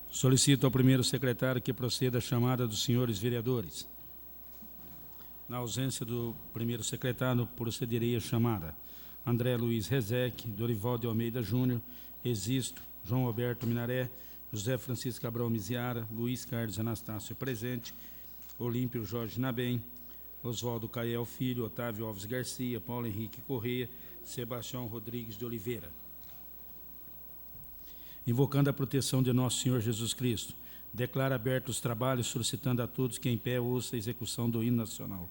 Solicito ao primeiro secretário que proceda à chamada dos senhores vereadores. Na ausência do primeiro secretário, procederei à chamada. André Luiz Rezec, Dorival de Almeida Júnior, Existo, João Alberto Minaré, José Francisco Cabral Miziara, Luiz Carlos Anastácio presente, Olímpio Jorge Nabem, Oswaldo Cael Filho, Otávio Alves Garcia, Paulo Henrique Correia, Sebastião Rodrigues de Oliveira. Invocando a proteção de nosso Senhor Jesus Cristo, declara abertos os trabalhos, solicitando a todos que em pé ouça a execução do hino nacional.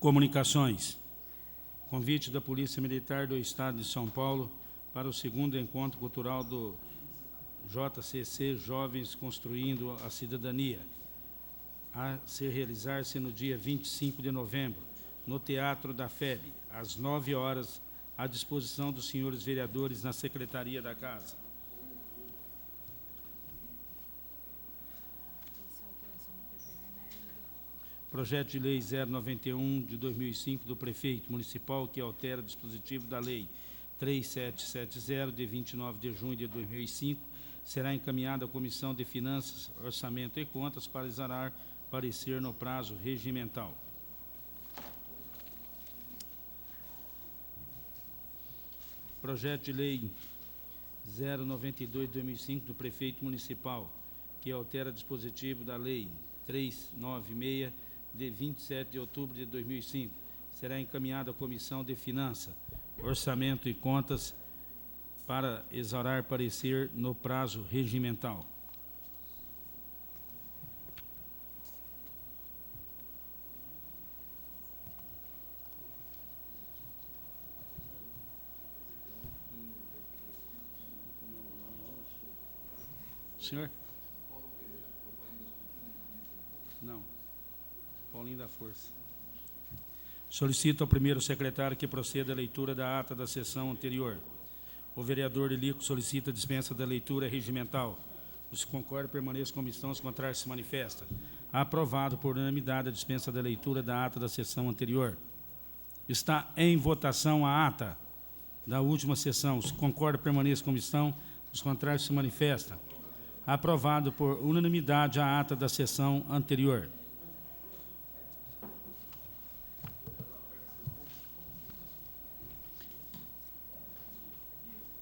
Comunicações. Convite da Polícia Militar do Estado de São Paulo para o segundo encontro cultural do JCC Jovens Construindo a Cidadania. a se realizar-se no dia 25 de novembro, no Teatro da FEB, às 9 horas, à disposição dos senhores vereadores na Secretaria da Casa. Projeto de Lei 091 de 2005 do Prefeito Municipal, que altera o dispositivo da Lei 3770, de 29 de junho de 2005, será encaminhado à Comissão de Finanças, Orçamento e Contas para exarar parecer no prazo regimental. Projeto de Lei 092 de 2005 do Prefeito Municipal, que altera o dispositivo da Lei 396, de 27 de outubro de 2005, será encaminhado à Comissão de Finanças, Orçamento e Contas para exorar parecer no prazo regimental. Senhor? Não. Paulinho da Força. Solicito ao primeiro secretário que proceda à leitura da ata da sessão anterior. O vereador Elico solicita a dispensa da leitura regimental. Os que concordam permaneçam como estão, os contrários se manifestam. Aprovado por unanimidade a dispensa da leitura da ata da sessão anterior. Está em votação a ata da última sessão. Os que concordam permaneçam como estão, os contrários se manifestam. Aprovado por unanimidade a ata da sessão anterior.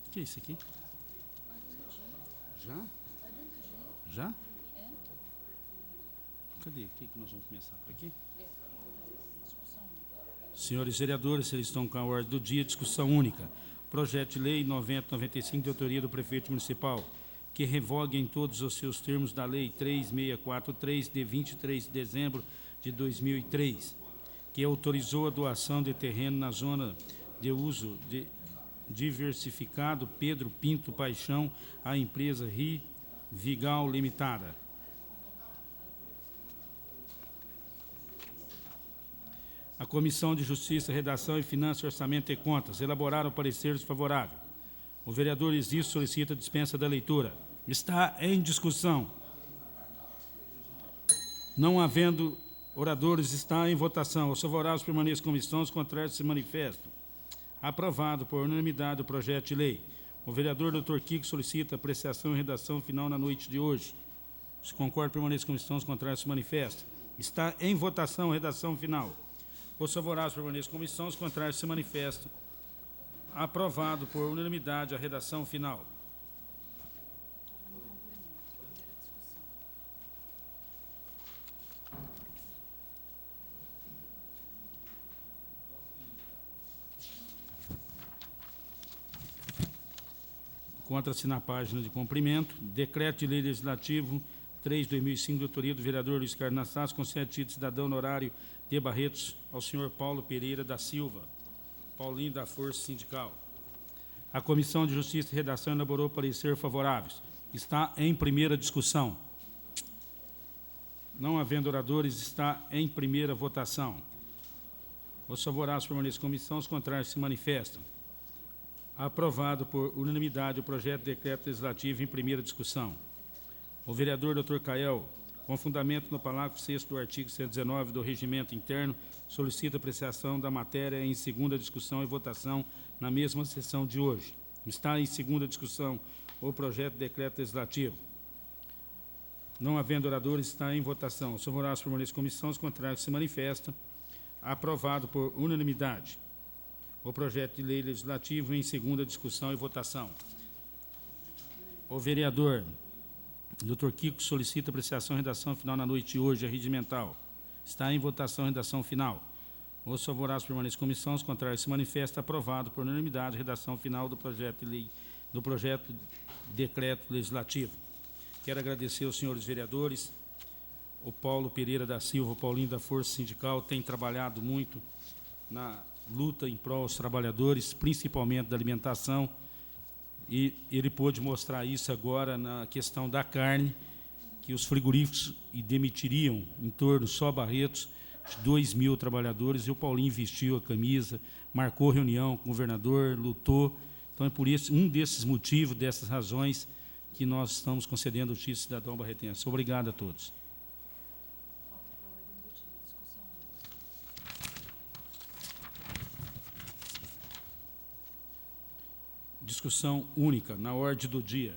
O que é isso aqui? Já? Já? Cadê? O que nós vamos começar? Por aqui? Senhores vereadores, eles estão com a ordem do dia, discussão única. Projeto de Lei 9095, de autoria do Prefeito Municipal, que revogue em todos os seus termos da Lei 3643, de 23 de dezembro de 2003, que autorizou a doação de terreno na zona de uso diversificado Pedro Pinto Paixão à empresa Vigal Limitada. A Comissão de Justiça, Redação e Finanças, Orçamento e Contas elaboraram parecer desfavorável. O vereador Isis solicita a dispensa da leitura. Está em discussão. Não havendo oradores, está em votação. Os favoráveis permaneçam como estão, os contrários se manifestam. Aprovado por unanimidade o projeto de lei. O vereador Dr. Kiko solicita apreciação e redação final na noite de hoje. Os que concordam permaneçam como estão, os contrários se manifestam. Está em votação a redação final. Os favoráveis permaneçam como estão, os contrários se manifestam. Aprovado por unanimidade a redação final. Encontra-se na página de cumprimento, Decreto de Lei Legislativo 3/2005, de autoria do vereador Luiz Carlos Anastácio, concede título de cidadão honorário de Barretos ao senhor Paulo Pereira da Silva, Paulinho da Força Sindical. A Comissão de Justiça e Redação elaborou parecer favoráveis. Está em primeira discussão. Não havendo oradores, está em primeira votação. Os favoráveis permanecem como estão, os contrários se manifestam. Aprovado por unanimidade o projeto de decreto legislativo em primeira discussão. O vereador Dr. Cael, com fundamento no parágrafo 6º do artigo 119 do Regimento Interno, solicita apreciação da matéria em segunda discussão e votação na mesma sessão de hoje. Está em segunda discussão o projeto de decreto legislativo. Não havendo oradores, está em votação. Os favoráveis permanecem como estão, os contrários se manifestam. Aprovado por unanimidade o projeto de lei legislativo em segunda discussão e votação. O vereador Dr. Kiko solicita apreciação e redação final na noite de hoje, regimental. Está em votação a redação final. Os favoráveis permanecem como estão, os contrários se manifestam. Aprovado por unanimidade a redação final do projeto de lei, do projeto de decreto legislativo. Quero agradecer aos senhores vereadores. O Paulo Pereira da Silva, o Paulinho da Força Sindical, tem trabalhado muito na luta em prol dos trabalhadores, principalmente da alimentação, e ele pôde mostrar isso agora na questão da carne, que os frigoríficos demitiriam em torno, só Barretos, de 2.000 trabalhadores, e o Paulinho vestiu a camisa, marcou reunião com o governador, lutou. Então, é por isso, um desses motivos, dessas razões, que nós estamos concedendo o título cidadão barretense. Obrigado a todos. Discussão única, na ordem do dia.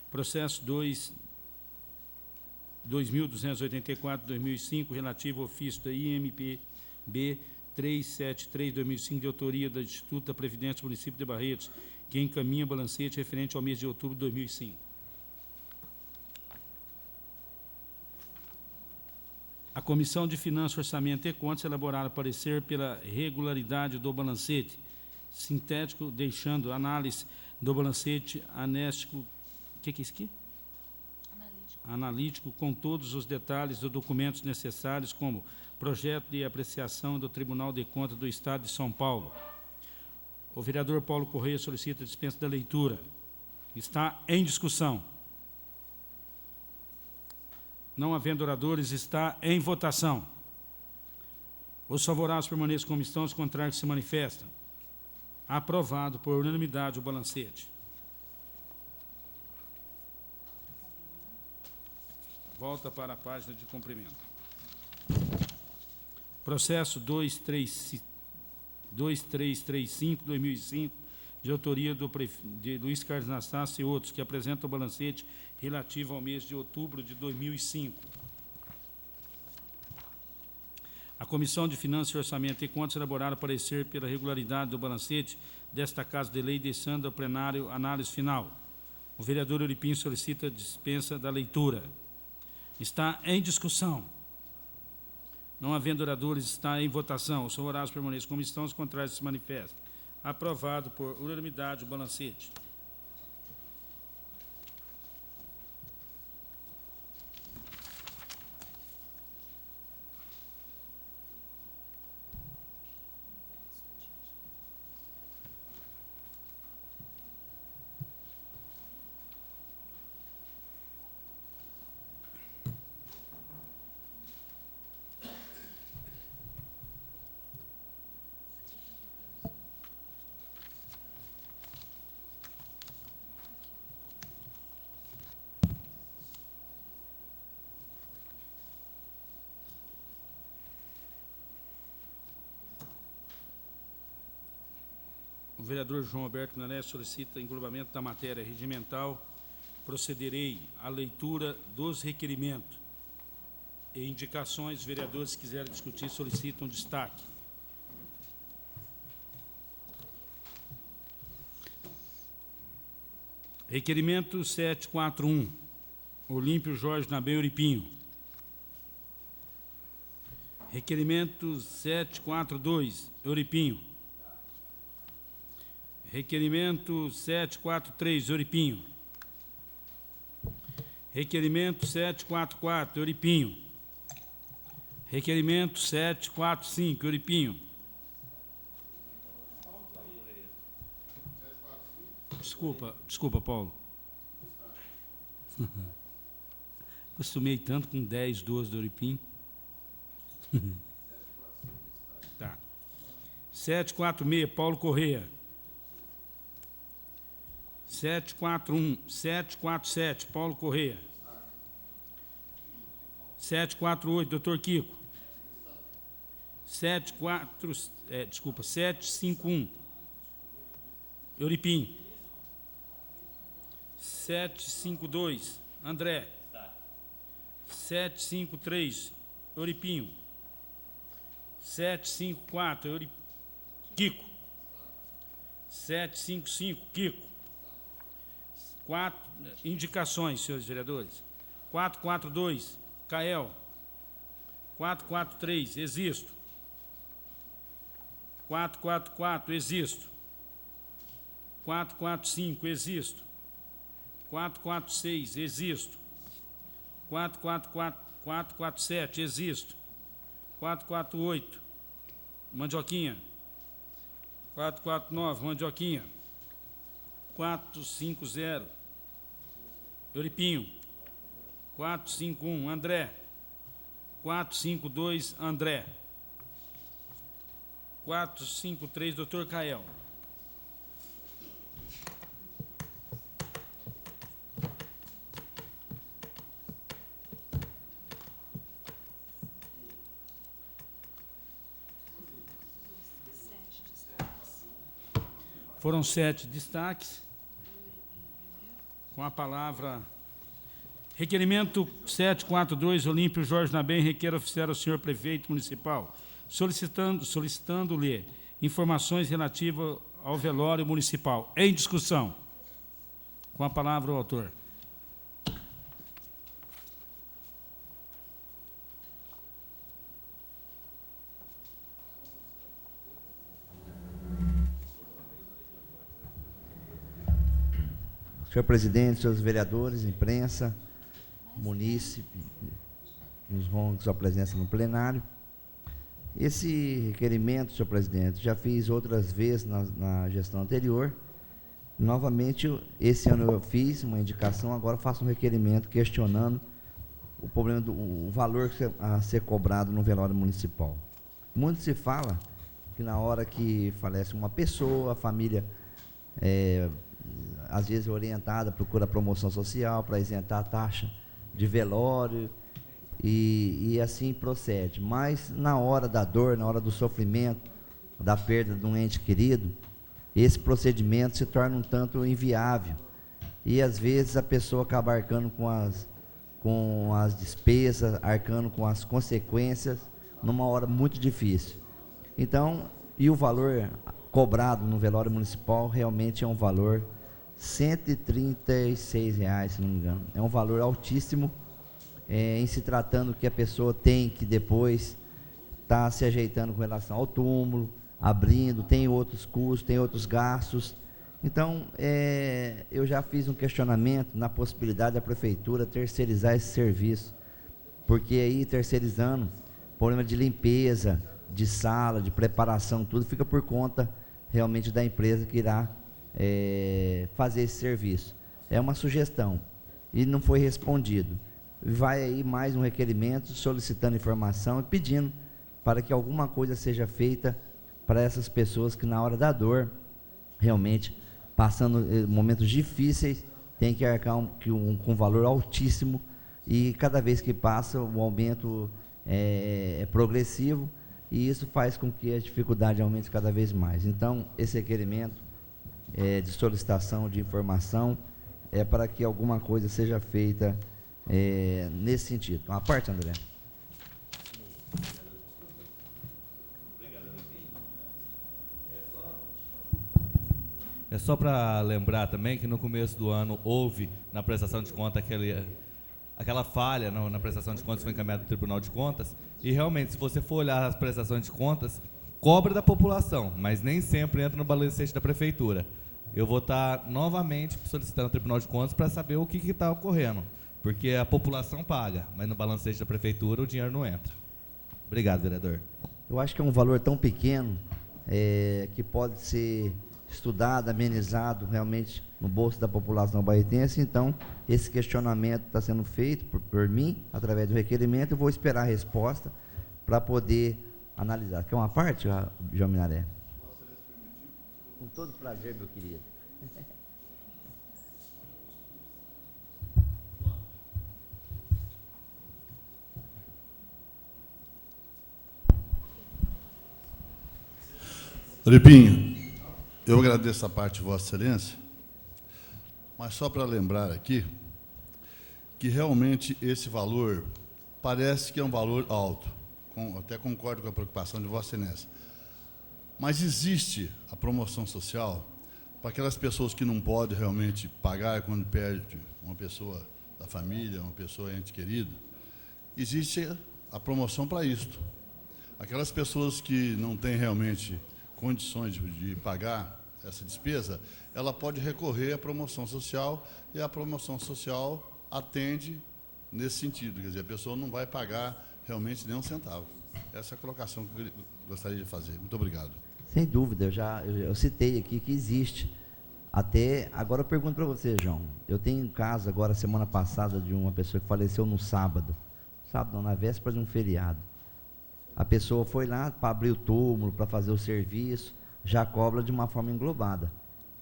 Processo 2.284/2005, relativo ao ofício da IMPB 373/2005, de autoria do Instituto da Previdência do município de Barretos, que encaminha balancete referente ao mês de outubro de 2005. A Comissão de Finanças, Orçamento e Contas elaboraram parecer pela regularidade do balancete sintético, deixando análise do balancete anéstico. O que é isso aqui? Analítico, com todos os detalhes dos documentos necessários, como projeto de apreciação do Tribunal de Contas do Estado de São Paulo. O vereador Paulo Correia solicita a dispensa da leitura. Está em discussão. Não havendo oradores, está em votação. Os favoráveis permaneçam como estão, os contrários se manifestam. Aprovado por unanimidade o balancete. Volta para a página de cumprimento. Processo 2335/2005, de autoria de Luiz Carlos Anastácio e outros, que apresenta o balancete relativo ao mês de outubro de 2005. A Comissão de Finanças, Orçamento e Contas elaboraram parecer pela regularidade do balancete desta Casa de Lei, deixando ao plenário análise final. O vereador Euripinho solicita a dispensa da leitura. Está em discussão. Não havendo oradores, está em votação. Os favoráveis permaneçam como estão, os contrários se manifestam. Aprovado por unanimidade o balancete. O vereador João Alberto Minané solicita englobamento da matéria regimental. Procederei à leitura dos requerimentos e indicações. Os vereadores, se quiserem discutir, solicitam destaque. Requerimento 741, Olímpio Jorge Nabel Euripinho. Requerimento 742, Euripinho. Requerimento 743, Euripinho. Requerimento 744, Euripinho. Requerimento 745, Euripinho. Desculpa, Paulo. Acostumei tanto com 10, 12 do Euripinho. Tá. 746, Paulo Correia. 747, Paulo Correia. 748, doutor Kiko. 751, Euripinho. 752, André. 753, Euripinho. 754, Kiko. 755, Kiko. 4 indicações, senhores vereadores. 442, Cael. 443, Existo. 444, Existo. 445, Existo. 446, Existo. 447, Existo. 448, Mandioquinha. 449, Mandioquinha. 450, Euripinho. 451, André. 452, André. 453, doutor Cael. Foram 7 destaques. Com a palavra, requerimento 742, Olímpio Jorge Nabem, requer oficiar ao senhor prefeito municipal, solicitando-lhe informações relativas ao velório municipal. Em discussão. Com a palavra o autor. Senhor presidente, senhores vereadores, imprensa, munícipe, nos honram com sua presença no plenário. Esse requerimento, senhor presidente, já fiz outras vezes na gestão anterior. Novamente, esse ano eu fiz uma indicação, agora faço um requerimento questionando o problema o valor a ser cobrado no velório municipal. Muito se fala que na hora que falece uma pessoa, a família às vezes orientada, procura promoção social para isentar a taxa de velório e assim procede. Mas na hora da dor, na hora do sofrimento, da perda de um ente querido, esse procedimento se torna um tanto inviável e às vezes a pessoa acaba arcando com as despesas, arcando com as consequências numa hora muito difícil. Então, e o valor cobrado no velório municipal realmente é um valor R$ 136, se não me engano. É um valor altíssimo, em se tratando que a pessoa tem que depois estar se ajeitando com relação ao túmulo, abrindo, tem outros custos, tem outros gastos. Então, eu já fiz um questionamento na possibilidade da prefeitura terceirizar esse serviço, porque aí terceirizando, problema de limpeza, de sala, de preparação, tudo fica por conta realmente da empresa que irá fazer esse serviço. É uma sugestão e não foi respondido. Vai aí mais um requerimento solicitando informação e pedindo para que alguma coisa seja feita para essas pessoas que na hora da dor, realmente passando momentos difíceis, tem que arcar com um valor altíssimo e cada vez que passa o aumento é progressivo e isso faz com que a dificuldade aumente cada vez mais. Então, esse requerimento de solicitação de informação é para que alguma coisa seja feita nesse sentido. Uma parte, André. É só para lembrar também que no começo do ano houve na prestação de conta aquela falha na prestação de contas que foi encaminhada do Tribunal de Contas e realmente, se você for olhar as prestações de contas, cobra da população, mas nem sempre entra no balancete da prefeitura. Eu vou estar novamente solicitando ao Tribunal de Contas para saber o que está ocorrendo, porque a população paga, mas no balancete da prefeitura o dinheiro não entra. Obrigado, vereador. Eu acho que é um valor tão pequeno que pode ser estudado, amenizado realmente no bolso da população barretense. Então, esse questionamento está sendo feito por mim, através do requerimento. Eu vou esperar a resposta para poder analisar. Quer uma parte, João Minaré? Com todo prazer, meu querido. Olímpio, eu agradeço a parte de Vossa Excelência, mas só para lembrar aqui que realmente esse valor parece que é um valor alto, até concordo com a preocupação de Vossa Excelência, mas existe a promoção social para aquelas pessoas que não podem realmente pagar quando perde uma pessoa da família, uma pessoa ente querido, existe a promoção para isto. Aquelas pessoas que não têm realmente condições de pagar essa despesa, ela pode recorrer à promoção social e a promoção social atende nesse sentido, quer dizer, a pessoa não vai pagar realmente nem um centavo. Essa é a colocação que eu gostaria de fazer. Muito obrigado. Sem dúvida, eu citei aqui que existe Até agora eu pergunto para você, João. Eu tenho um caso agora, semana passada, de uma pessoa que faleceu no sábado. Sábado, não, na véspera de um feriado. A pessoa foi lá para abrir o túmulo, para fazer o serviço, já cobra de uma forma englobada,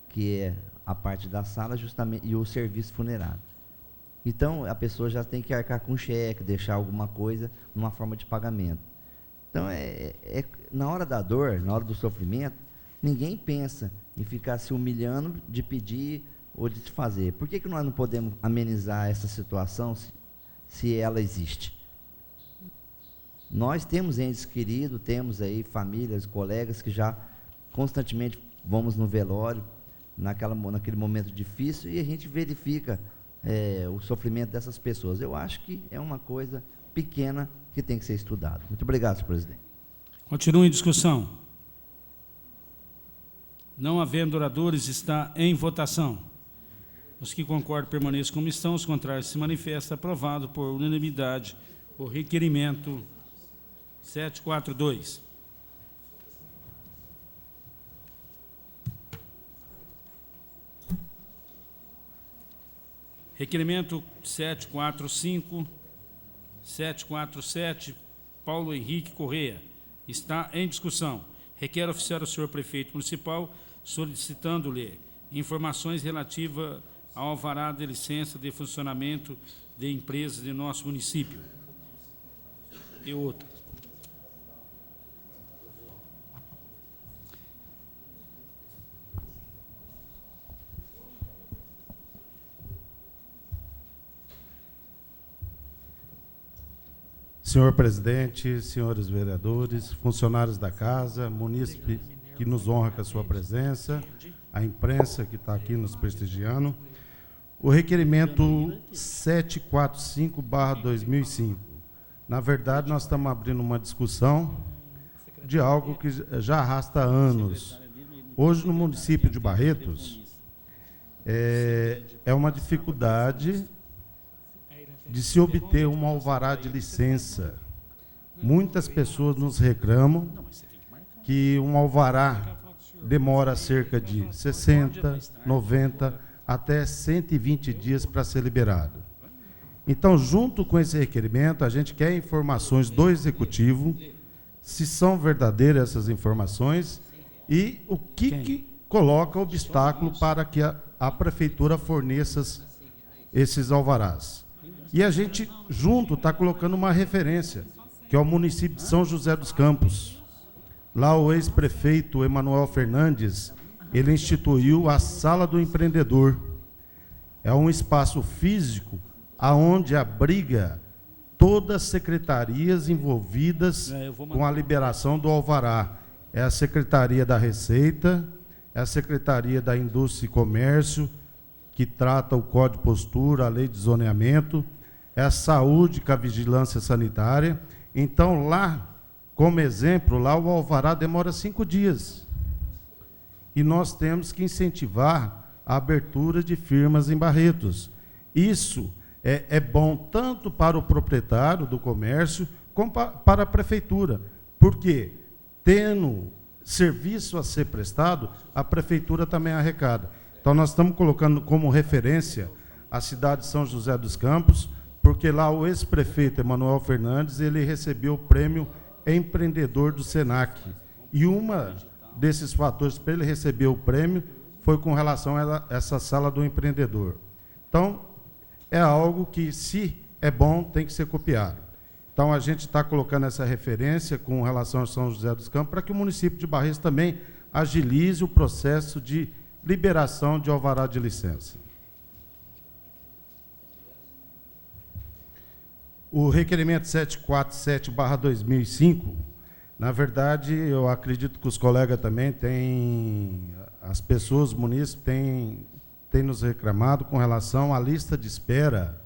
que é a parte da sala justamente e o serviço funerário. Então, a pessoa já tem que arcar com cheque, deixar alguma coisa numa forma de pagamento. Então, na hora da dor, na hora do sofrimento, ninguém pensa em ficar se humilhando de pedir ou de se fazer. Por que nós não podemos amenizar essa situação se ela existe? Nós temos entes queridos, temos aí famílias, colegas que já constantemente vamos no velório, naquele momento difícil, e a gente verifica o sofrimento dessas pessoas. Eu acho que é uma coisa pequena que tem que ser estudada. Muito obrigado, senhor presidente. Continua em discussão. Não havendo oradores, está em votação. Os que concordam permaneçam como estão, os contrários se manifestam. Aprovado por unanimidade o requerimento 742. Requerimento 745, 747, Paulo Henrique Correia. Está em discussão. Requer oficiar ao senhor prefeito municipal, solicitando-lhe informações relativas ao alvará de licença de funcionamento de empresas de nosso município. E outra. Senhor presidente, senhores vereadores, funcionários da casa, munícipe que nos honra com a sua presença, a imprensa que está aqui nos prestigiando, o requerimento 745/2005. Na verdade, nós estamos abrindo uma discussão de algo que já arrasta anos. Hoje, no município de Barretos, é uma dificuldade de se obter um alvará de licença. Muitas pessoas nos reclamam que um alvará demora cerca de 60, 90, até 120 dias para ser liberado. Então, junto com esse requerimento, a gente quer informações do Executivo, se são verdadeiras essas informações e o que coloca obstáculo para que a Prefeitura forneça esses alvarás. E a gente, junto, está colocando uma referência, que é o município de São José dos Campos. Lá o ex-prefeito Emanuel Fernandes, ele instituiu a Sala do Empreendedor. É um espaço físico aonde abriga todas as secretarias envolvidas com a liberação do alvará. É a Secretaria da Receita, é a Secretaria da Indústria e Comércio, que trata o Código de Postura, a Lei de Zoneamento, é a Saúde com a Vigilância Sanitária. Então, lá, como exemplo, lá o alvará demora 5 dias. E nós temos que incentivar a abertura de firmas em Barretos. Isso é bom tanto para o proprietário do comércio, como para a prefeitura. Porque, tendo serviço a ser prestado, a prefeitura também arrecada. Então, nós estamos colocando como referência a cidade de São José dos Campos, porque lá o ex-prefeito Emanuel Fernandes, ele recebeu o prêmio empreendedor do SENAC. E uma desses fatores para ele receber o prêmio foi com relação a essa sala do empreendedor. Então, é algo que, se é bom, tem que ser copiado. Então, a gente está colocando essa referência com relação a São José dos Campos, para que o município de Barretos também agilize o processo de liberação de alvará de licença. O requerimento 747/2005, na verdade, eu acredito que os colegas também têm, as pessoas, os munícipes, têm nos reclamado com relação à lista de espera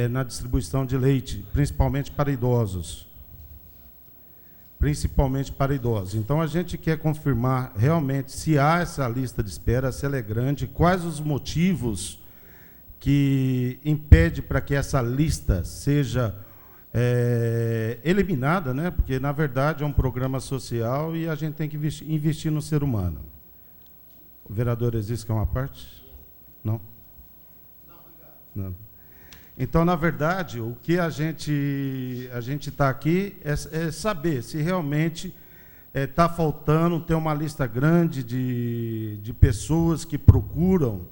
na distribuição de leite, principalmente para idosos. Então, a gente quer confirmar realmente se há essa lista de espera, se ela é grande, quais os motivos que impede para que essa lista seja eliminada, né? Porque, na verdade, é um programa social e a gente tem que investir no ser humano. Vereador, existe que é uma parte? Não? Não. Então, na verdade, o que a gente está aqui é saber se realmente está faltando, tem uma lista grande de pessoas que procuram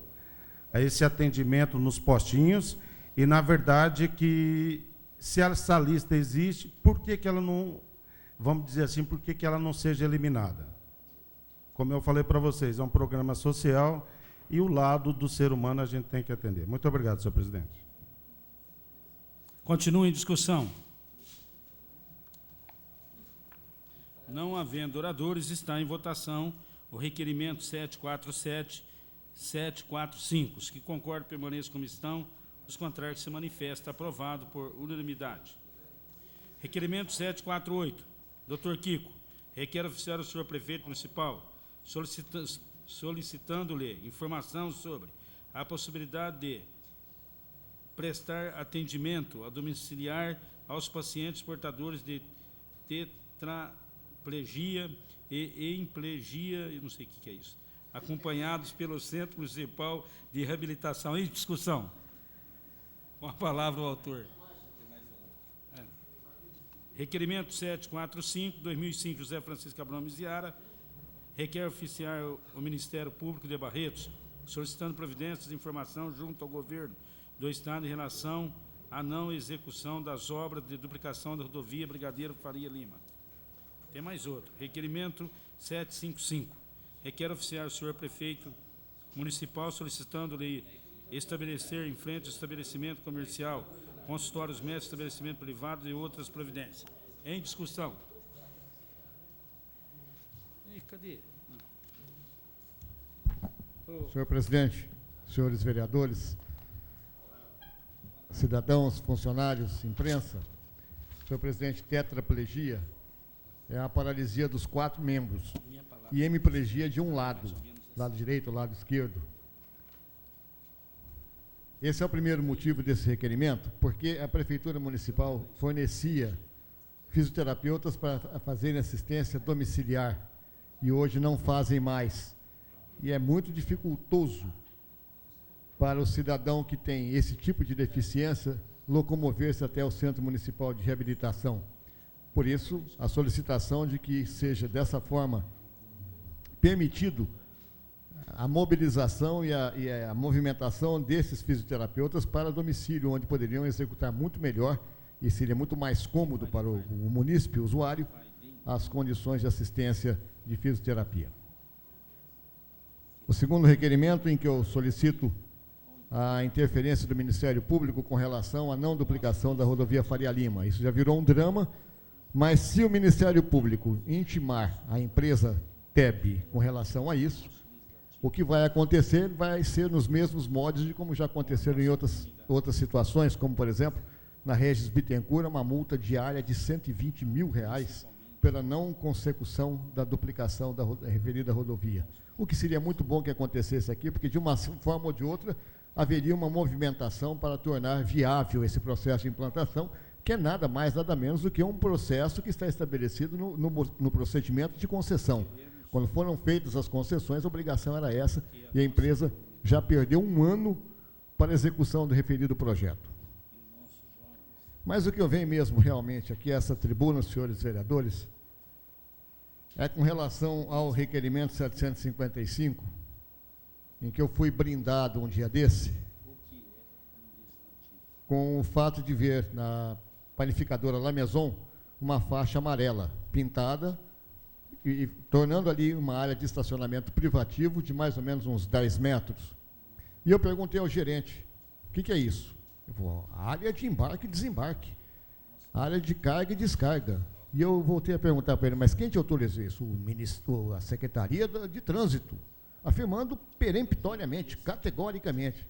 esse atendimento nos postinhos, e, na verdade, que se essa lista existe, por que ela não, vamos dizer assim, por que ela não seja eliminada? Como eu falei para vocês, é um programa social e o lado do ser humano a gente tem que atender. Muito obrigado, senhor presidente. Continua em discussão. Não havendo oradores, está em votação o requerimento 747-745. Os que concordam permaneçam como estão, os contrários se manifestam. Aprovado por unanimidade. Requerimento 748. Dr. Kiko, requer oficiar ao senhor prefeito municipal, solicitando-lhe informação sobre a possibilidade de prestar atendimento a domiciliar aos pacientes portadores de tetraplegia e hemiplegia, eu não sei o que é isso, acompanhados pelo Centro Municipal de Reabilitação. Em discussão. Com a palavra o autor. Requerimento 745, 2005, José Francisco Abrão Miziara, requer oficiar o Ministério Público de Barretos, solicitando providências de informação junto ao governo do Estado em relação à não execução das obras de duplicação da rodovia Brigadeiro Faria Lima. Tem mais outro. Requerimento 755. Requer oficiar o senhor prefeito municipal solicitando-lhe estabelecer em frente ao estabelecimento comercial, consultórios médicos, estabelecimento privado e outras providências. Em discussão. Cadê? Senhor presidente, senhores vereadores, cidadãos, funcionários, imprensa, senhor presidente, tetraplegia é a paralisia dos 4 membros e hemiplegia de um lado direito, lado esquerdo. Esse é o primeiro motivo desse requerimento, porque a Prefeitura Municipal fornecia fisioterapeutas para fazerem assistência domiciliar e hoje não fazem mais. E é muito dificultoso para o cidadão que tem esse tipo de deficiência locomover-se até o Centro Municipal de Reabilitação. Por isso, a solicitação de que seja dessa forma permitido a mobilização e a movimentação desses fisioterapeutas para domicílio, onde poderiam executar muito melhor e seria muito mais cômodo para o munícipe, o usuário, as condições de assistência de fisioterapia. O segundo requerimento, em que eu solicito a interferência do Ministério Público com relação à não duplicação da rodovia Faria Lima. Isso já virou um drama, mas se o Ministério Público intimar a empresa TEB com relação a isso, o que vai acontecer vai ser nos mesmos moldes de como já aconteceram em outras situações, como, por exemplo, na Regis Bittencourt, uma multa diária de R$120 mil pela não consecução da duplicação da referida rodovia. O que seria muito bom que acontecesse aqui, porque de uma forma ou de outra haveria uma movimentação para tornar viável esse processo de implantação, que é nada mais, nada menos do que um processo que está estabelecido no procedimento de concessão. Quando foram feitas as concessões, a obrigação era essa, e a empresa já perdeu um ano para a execução do referido projeto. Mas o que eu venho mesmo realmente aqui a essa tribuna, senhores vereadores, é com relação ao requerimento 755, em que eu fui brindado um dia desse, com o fato de ver na panificadora La Maison uma faixa amarela pintada e tornando ali uma área de estacionamento privativo de mais ou menos uns 10 metros. E eu perguntei ao gerente, o que é isso? Ele falou, área de embarque e desembarque, área de carga e descarga. E eu voltei a perguntar para ele, mas quem te autorizou isso? A Secretaria de Trânsito, afirmando peremptoriamente, categoricamente.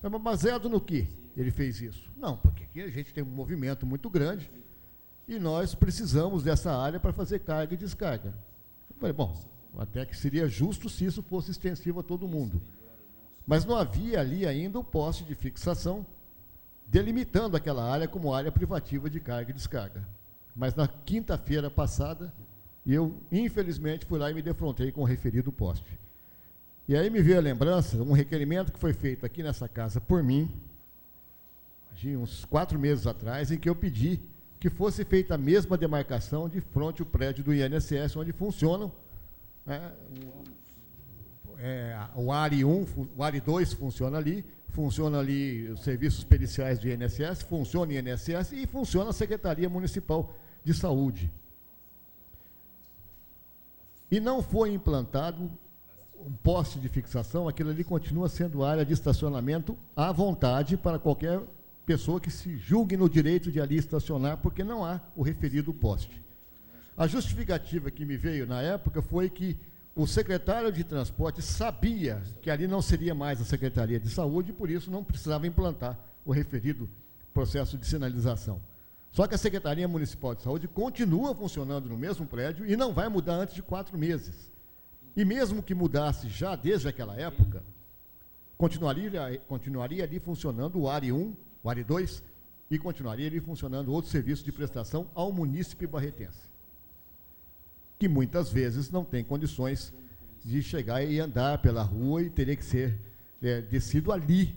Mas baseado no que ele fez isso? Não, porque aqui a gente tem um movimento muito grande e nós precisamos dessa área para fazer carga e descarga. Eu falei, bom, até que seria justo se isso fosse extensivo a todo mundo. Mas não havia ali ainda o poste de fixação delimitando aquela área como área privativa de carga e descarga. Mas na quinta-feira passada, eu, infelizmente, fui lá e me defrontei com o referido poste. E aí me veio a lembrança, um requerimento que foi feito aqui nessa casa por mim, de uns 4 meses atrás, em que eu pedi que fosse feita a mesma demarcação de frente ao prédio do INSS, onde funcionam, né, o ARI 1, o ARI 2 funciona ali os serviços periciais do INSS, funciona o INSS e funciona a Secretaria Municipal de Saúde. E não foi implantado um poste de fixação, aquilo ali continua sendo área de estacionamento à vontade para qualquer pessoa que se julgue no direito de ali estacionar, porque não há o referido poste. A justificativa que me veio na época foi que o secretário de transporte sabia que ali não seria mais a Secretaria de Saúde e por isso não precisava implantar o referido processo de sinalização. Só que a Secretaria Municipal de Saúde continua funcionando no mesmo prédio e não vai mudar antes de 4 meses. E mesmo que mudasse já desde aquela época, continuaria ali funcionando o ARI 1, o ARI 2, e continuaria ali funcionando outro serviço de prestação ao munícipe barretense, que muitas vezes não tem condições de chegar e andar pela rua e teria que ser descido ali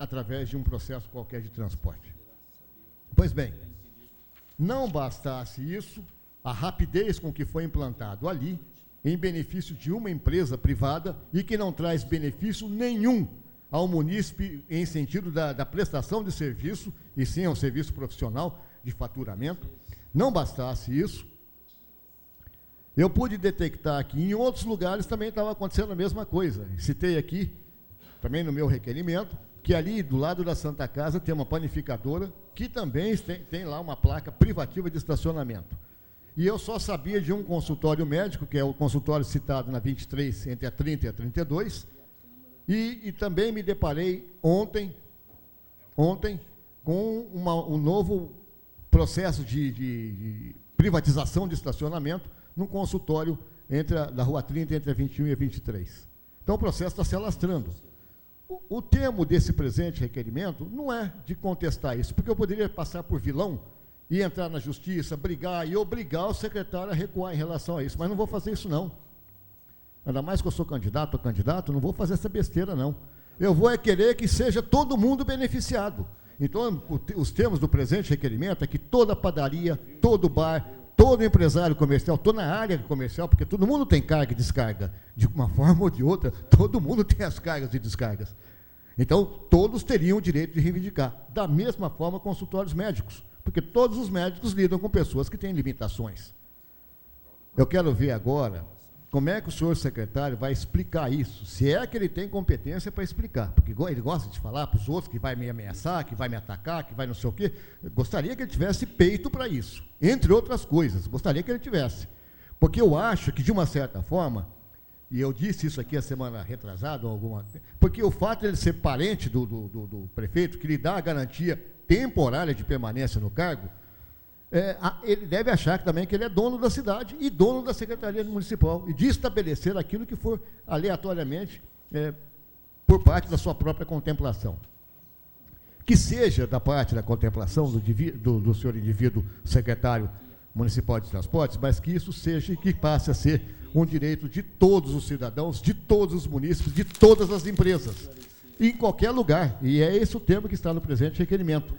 através de um processo qualquer de transporte. Pois bem, não bastasse isso, a rapidez com que foi implantado ali, em benefício de uma empresa privada e que não traz benefício nenhum ao munícipe em sentido da prestação de serviço, e sim ao serviço profissional de faturamento. Não bastasse isso, eu pude detectar que em outros lugares também estava acontecendo a mesma coisa. Citei aqui, também no meu requerimento, que ali do lado da Santa Casa tem uma panificadora que também tem lá uma placa privativa de estacionamento. E eu só sabia de um consultório médico, que é o consultório citado na 23, entre a 30 e a 32, e também me deparei ontem com um novo processo de privatização de estacionamento num consultório da Rua 30, entre a 21 e a 23. Então o processo está se alastrando. O termo desse presente requerimento não é de contestar isso, porque eu poderia passar por vilão e entrar na justiça, brigar e obrigar o secretário a recuar em relação a isso, mas não vou fazer isso não. Ainda mais que eu sou candidato a candidato, não vou fazer essa besteira não. Eu vou querer que seja todo mundo beneficiado. Então, os termos do presente requerimento é que toda padaria, todo bar, todo empresário comercial, estou na área comercial, porque todo mundo tem carga e descarga, de uma forma ou de outra, todo mundo tem as cargas e descargas. Então, todos teriam o direito de reivindicar. Da mesma forma, consultórios médicos, porque todos os médicos lidam com pessoas que têm limitações. Eu quero ver agora como é que o senhor secretário vai explicar isso, se é que ele tem competência para explicar, porque ele gosta de falar para os outros que vai me ameaçar, que vai me atacar, que vai não sei o quê. Eu gostaria que ele tivesse peito para isso, entre outras coisas, gostaria que ele tivesse. Porque eu acho que, de uma certa forma, e eu disse isso aqui a semana retrasada, porque o fato de ele ser parente do prefeito, que lhe dá a garantia temporária de permanência no cargo, ele deve achar também que ele é dono da cidade e dono da Secretaria Municipal, e de estabelecer aquilo que for aleatoriamente por parte da sua própria contemplação. Que seja da parte da contemplação do senhor indivíduo secretário municipal de transportes, mas que isso seja e que passe a ser um direito de todos os cidadãos, de todos os munícipes, de todas as empresas, em qualquer lugar, e é esse o termo que está no presente requerimento.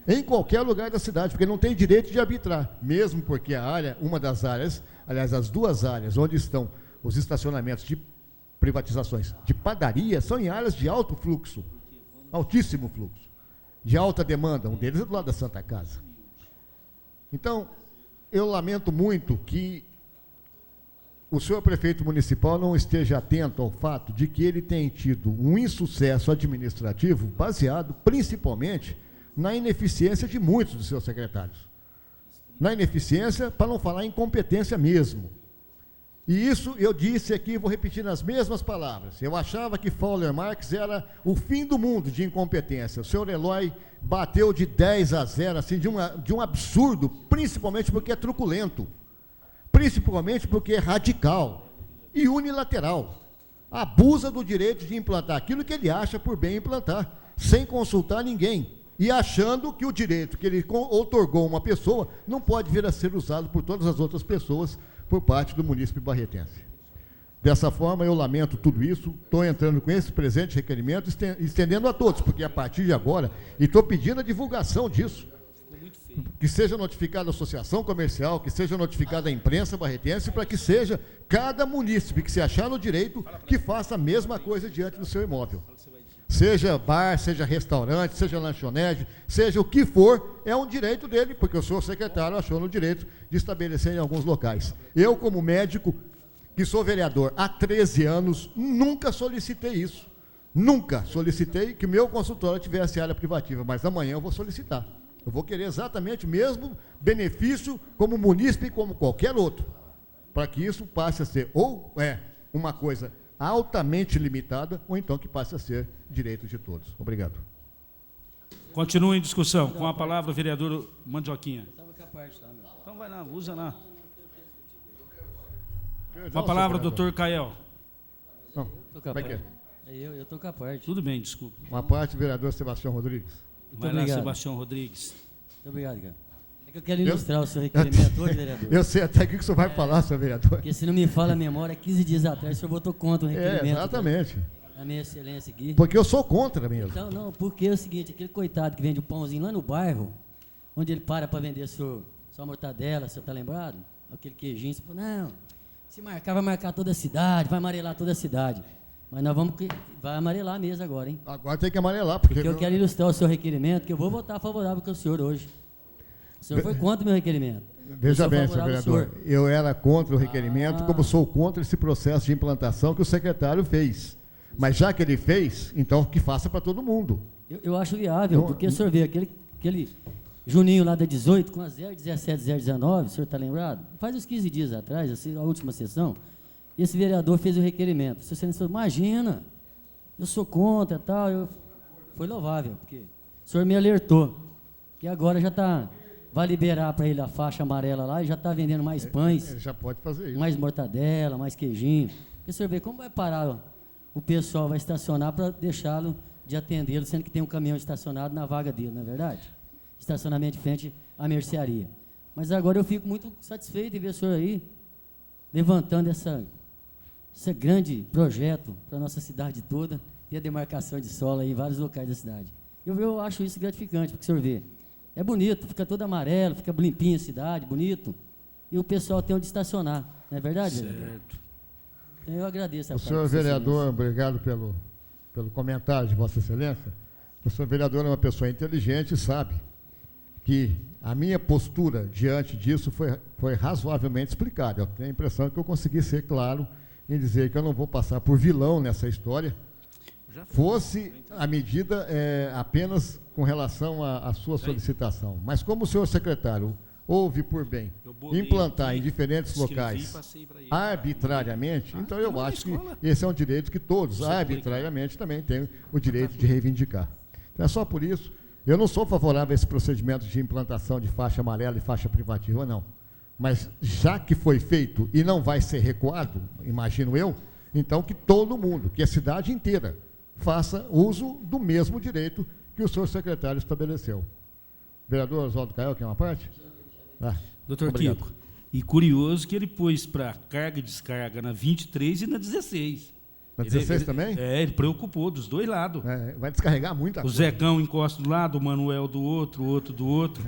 Em qualquer lugar da cidade, porque não tem direito de arbitrar, mesmo porque a área, uma das áreas, aliás, as duas áreas onde estão os estacionamentos de privatizações de padaria, são em áreas de alto fluxo, altíssimo fluxo, de alta demanda, um deles é do lado da Santa Casa. Então, eu lamento muito que o senhor prefeito municipal não esteja atento ao fato de que ele tem tido um insucesso administrativo baseado principalmente na ineficiência de muitos dos seus secretários. Na ineficiência, para não falar incompetência mesmo. E isso eu disse aqui, vou repetir nas mesmas palavras. Eu achava que Fowler Marx era o fim do mundo de incompetência. O senhor Eloy bateu de 10-0, assim, de um absurdo, principalmente porque é truculento, principalmente porque é radical e unilateral. Abusa do direito de implantar aquilo que ele acha por bem implantar, sem consultar ninguém. E achando que o direito que ele outorgou a uma pessoa não pode vir a ser usado por todas as outras pessoas por parte do munícipe barretense. Dessa forma, eu lamento tudo isso, estou entrando com esse presente requerimento, estendendo a todos, porque a partir de agora, e estou pedindo a divulgação disso, que seja notificada a associação comercial, que seja notificada a imprensa barretense, para que seja cada munícipe que se achar no direito, que faça a mesma coisa diante do seu imóvel. Seja bar, seja restaurante, seja lanchonete, seja o que for, é um direito dele, porque o senhor secretário achou no direito de estabelecer em alguns locais. Eu, como médico, que sou vereador há 13 anos, nunca solicitei isso. Nunca solicitei que o meu consultório tivesse área privativa, mas amanhã eu vou solicitar. Eu vou querer exatamente o mesmo benefício como munícipe, como qualquer outro, para que isso passe a ser ou uma coisa altamente limitada, ou então que passe a ser direito de todos. Obrigado. Continua em discussão. Com a palavra o vereador Mandioquinha. Então vai lá, usa lá. Com a palavra, doutor Cael. Não, como é que é? Eu estou com a parte. Tudo bem, desculpa. Uma parte, vereador Sebastião Rodrigues. Vai lá, Sebastião Rodrigues. Muito obrigado, cara. É que eu quero ilustrar o seu requerimento hoje, vereador. Eu sei até o que o senhor vai falar, seu vereador. Porque se não me falha a memória, 15 dias atrás o senhor votou contra o requerimento. Exatamente. Da minha excelência aqui. Porque eu sou contra mesmo. Então, não, porque é o seguinte, aquele coitado que vende o pãozinho lá no bairro, onde ele para ver sua mortadela, você está lembrado? Aquele queijinho, você falou, não, se marcar, vai marcar toda a cidade, vai amarelar toda a cidade. Mas nós vamos, vai amarelar mesmo agora, hein? Agora tem que amarelar, porque eu quero ilustrar o seu requerimento, que eu vou votar favorável com o senhor hoje. O senhor foi contra o meu requerimento. Veja bem, senhor vereador, eu era contra o requerimento, como sou contra esse processo de implantação que o secretário fez. Mas já que ele fez, então que faça para todo mundo. Eu acho viável, porque o senhor vê aquele Juninho lá da 18, com a 017, 019, o senhor está lembrado? Faz uns 15 dias atrás, assim, a última sessão, esse vereador fez o requerimento. O senhor falou, imagina, eu sou contra tal. Foi louvável, porque o senhor me alertou, que agora já está, vai liberar para ele a faixa amarela lá e já está vendendo mais pães. Ele já pode fazer isso. Mais mortadela, mais queijinho. E o senhor vê como vai parar, o pessoal vai estacionar para deixá-lo de atendê-lo, sendo que tem um caminhão estacionado na vaga dele, não é verdade? Estacionamento de frente à mercearia. Mas agora eu fico muito satisfeito em ver o senhor aí levantando esse grande projeto para a nossa cidade toda, ter a demarcação de solo aí em vários locais da cidade. Eu acho isso gratificante, porque o senhor vê, é bonito, fica todo amarelo, fica limpinho a cidade, bonito, e o pessoal tem onde estacionar, não é verdade? Certo. Então eu agradeço. O senhor vereador, obrigado pelo comentário de Vossa Excelência. O senhor vereador é uma pessoa inteligente e sabe que a minha postura diante disso foi razoavelmente explicada. Eu tenho a impressão que eu consegui ser claro em dizer que eu não vou passar por vilão nessa história, fosse a medida apenas com relação à sua solicitação. Mas como o senhor secretário houve por bem implantar em diferentes locais arbitrariamente, então eu acho que esse é um direito que todos, arbitrariamente, também têm o direito de reivindicar. Então é só por isso. Eu não sou favorável a esse procedimento de implantação de faixa amarela e faixa privativa, não. Mas já que foi feito e não vai ser recuado, imagino eu, então que todo mundo, que a cidade inteira, faça uso do mesmo direito que o senhor secretário estabeleceu. Vereador Oswaldo Cael, quer uma parte? Doutor obrigado. Kiko, e curioso que ele pôs para carga e descarga na 23 e na 16. Na 16 também? Ele preocupou dos dois lados. Vai descarregar muita coisa. O Zecão encosta do lado, o Manuel do outro, o outro do outro.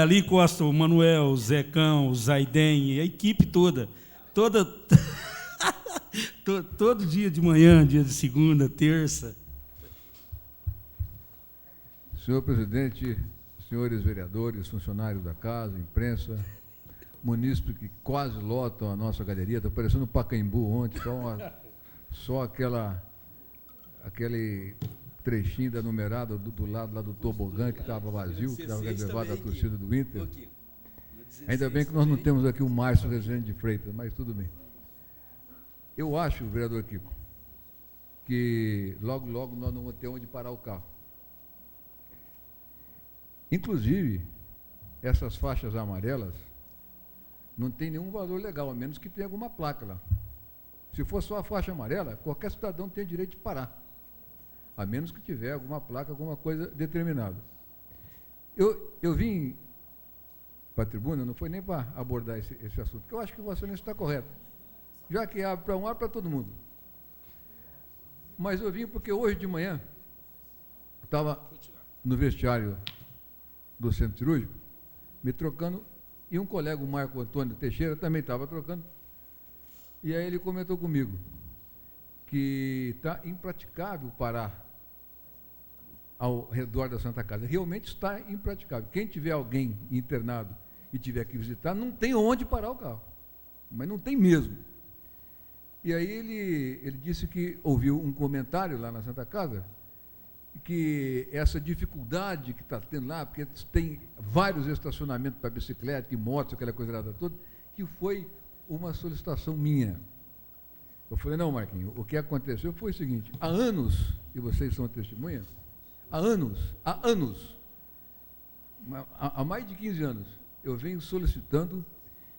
Ali encosta o Manuel, o Zecão, o Zaiden, a equipe toda. Todo dia de manhã, dia de segunda, terça. Senhor presidente, senhores vereadores, funcionários da casa, imprensa, munícipes que quase lotam a nossa galeria, está parecendo um Pacaembu ontem, só aquele trechinho da numerada do lado lá do tobogã que estava vazio, que estava reservado à torcida do Inter. Ainda bem que nós não temos aqui o Márcio Rezende de Freitas, mas tudo bem. Eu acho, vereador Kiko, que logo nós não vamos ter onde parar o carro. Inclusive, essas faixas amarelas não tem nenhum valor legal, a menos que tenha alguma placa lá. Se for só a faixa amarela, qualquer cidadão tem direito de parar, a menos que tiver alguma placa, alguma coisa determinada. Eu vim para a tribuna, não foi nem para abordar esse assunto, porque eu acho que o Vossa Excelência está correto. Já que abre para um, abre para todo mundo. Mas eu vim porque hoje de manhã estava no vestiário do centro cirúrgico, me trocando, e um colega, o Marco Antônio Teixeira, também estava trocando, e aí ele comentou comigo que está impraticável parar ao redor da Santa Casa. Realmente está impraticável. Quem tiver alguém internado e tiver que visitar, não tem onde parar o carro, mas não tem mesmo. E aí ele disse que ouviu um comentário lá na Santa Casa, que essa dificuldade que está tendo lá, porque tem vários estacionamentos para bicicleta e motos, aquela coisa lá toda, que foi uma solicitação minha. Eu falei, não, Marquinhos, o que aconteceu foi o seguinte: há anos, e vocês são testemunhas, há mais de 15 anos, eu venho solicitando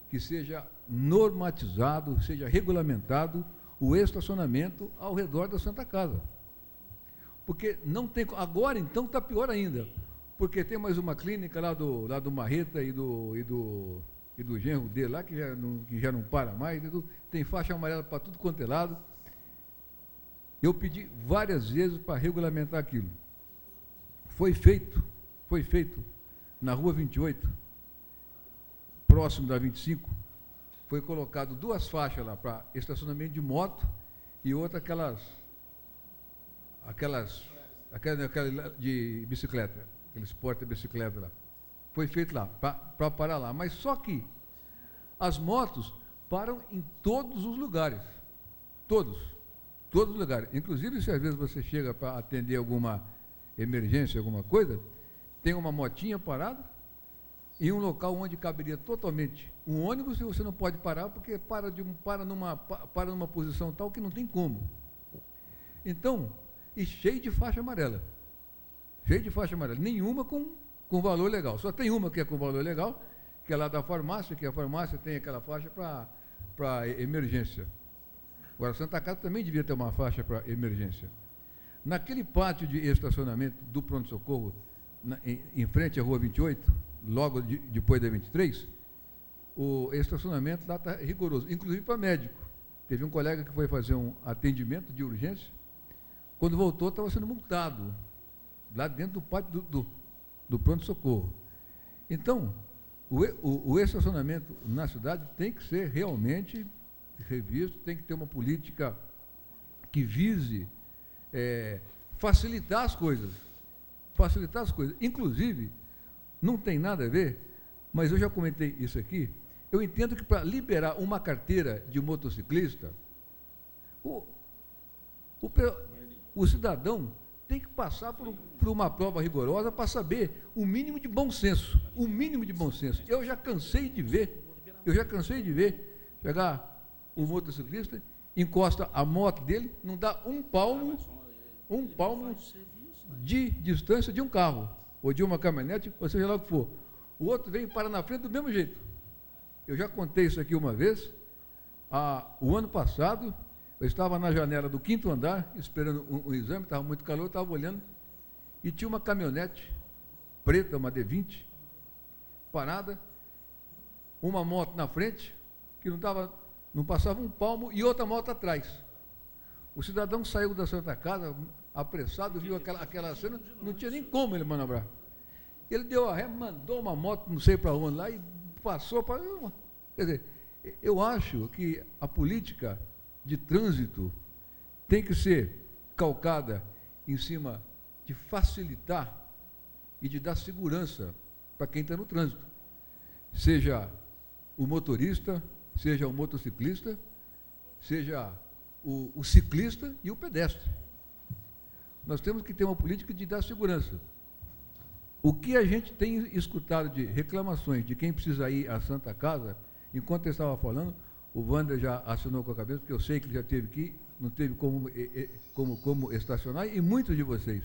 que seja normatizado, seja regulamentado o estacionamento ao redor da Santa Casa. Porque não tem, agora então está pior ainda, porque tem mais uma clínica lá do Marreta e do genro dele lá, que já não para mais, tem faixa amarela para tudo quanto é lado. Eu pedi várias vezes para regulamentar aquilo. Foi feito na Rua 28, próximo da 25, foi colocado 2 faixas lá para estacionamento de moto e outra aquela de bicicleta, aqueles porta-bicicleta lá. Foi feito lá, para parar lá. Mas só que as motos param em todos os lugares. Todos os lugares. Inclusive, se às vezes você chega para atender alguma emergência, alguma coisa, tem uma motinha parada em um local onde caberia totalmente um ônibus, e você não pode parar, porque para numa posição tal que não tem como. Então, e cheio de faixa amarela. Nenhuma com valor legal. Só tem uma que é com valor legal, que é lá da farmácia, que a farmácia tem aquela faixa para emergência. Agora, Santa Casa também devia ter uma faixa para emergência. Naquele pátio de estacionamento do pronto-socorro, em frente à Rua 28, logo depois da 23, o estacionamento lá está rigoroso, inclusive para médico. Teve um colega que foi fazer um atendimento de urgência, quando voltou estava sendo multado, lá dentro do pátio do pronto-socorro. Então, o estacionamento na cidade tem que ser realmente revisto, tem que ter uma política que vise facilitar as coisas. Inclusive, não tem nada a ver, mas eu já comentei isso aqui, eu entendo que para liberar uma carteira de motociclista, o cidadão tem que passar por uma prova rigorosa para saber o mínimo de bom senso. Eu já cansei de ver chegar o motociclista, encosta a moto dele, não dá um palmo de distância de um carro, ou de uma caminhonete, ou seja lá o que for. O outro vem e para na frente do mesmo jeito. Eu já contei isso aqui uma vez. O ano passado, eu estava na janela do 5º andar, esperando um exame, estava muito calor, eu estava olhando, e tinha uma caminhonete preta, uma D20, parada, uma moto na frente, que não passava um palmo, e outra moto atrás. O cidadão saiu da Santa Casa, apressado, viu aquela cena, não tinha nem como ele manobrar. Ele deu a ré, mandou uma moto, não sei para onde lá, e passou para... Quer dizer, eu acho que a política de trânsito tem que ser calcada em cima de facilitar e de dar segurança para quem está no trânsito. Seja o motorista, seja o motociclista, seja o ciclista e o pedestre. Nós temos que ter uma política de dar segurança. O que a gente tem escutado de reclamações de quem precisa ir à Santa Casa, enquanto eu estava falando, o Wander já assinou com a cabeça, porque eu sei que ele já teve que ir, não teve como estacionar, e muitos de vocês.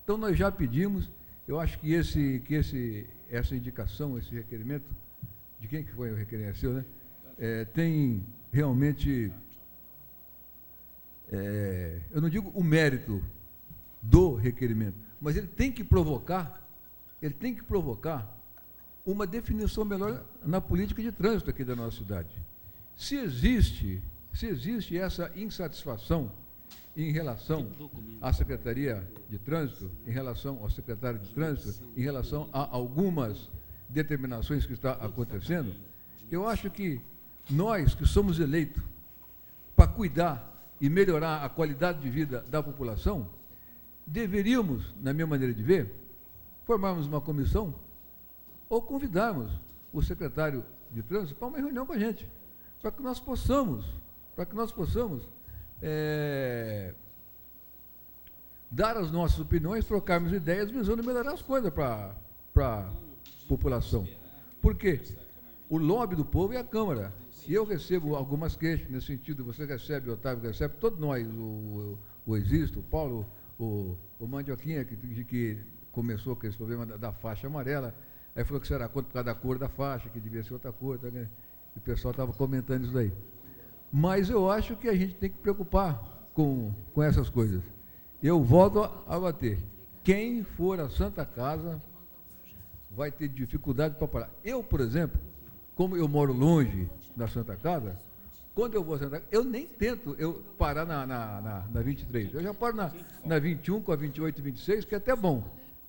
Então, nós já pedimos, eu acho que essa indicação, esse requerimento, de quem que foi o requerimento? Seu, né? Tem realmente, eu não digo o mérito do requerimento, mas ele tem que provocar uma definição melhor na política de trânsito aqui da nossa cidade. Se existe essa insatisfação em relação à Secretaria de Trânsito, em relação ao secretário de Trânsito, em relação a algumas determinações que está acontecendo, eu acho que nós que somos eleitos para cuidar e melhorar a qualidade de vida da população, deveríamos, na minha maneira de ver, formarmos uma comissão ou convidarmos o secretário de Trânsito para uma reunião com a gente, para que nós possamos dar as nossas opiniões, trocarmos ideias, visando melhorar as coisas para a população. Porque o lobby do povo é a Câmara. E eu recebo algumas queixas nesse sentido, você recebe, o Otávio recebe, todos nós, o Existo, o Paulo, o Mandioquinha, que começou com esse problema da faixa amarela, aí falou que será contra por causa da cor da faixa, que devia ser outra cor, tá, né? E o pessoal estava comentando isso daí. Mas eu acho que a gente tem que preocupar com essas coisas. Eu volto a bater. Quem for à Santa Casa vai ter dificuldade para parar. Eu, por exemplo, como eu moro longe da Santa Casa, quando eu vou à Santa Casa, eu nem tento parar na 23. Eu já paro na 21, com a 28 e 26, que é até bom.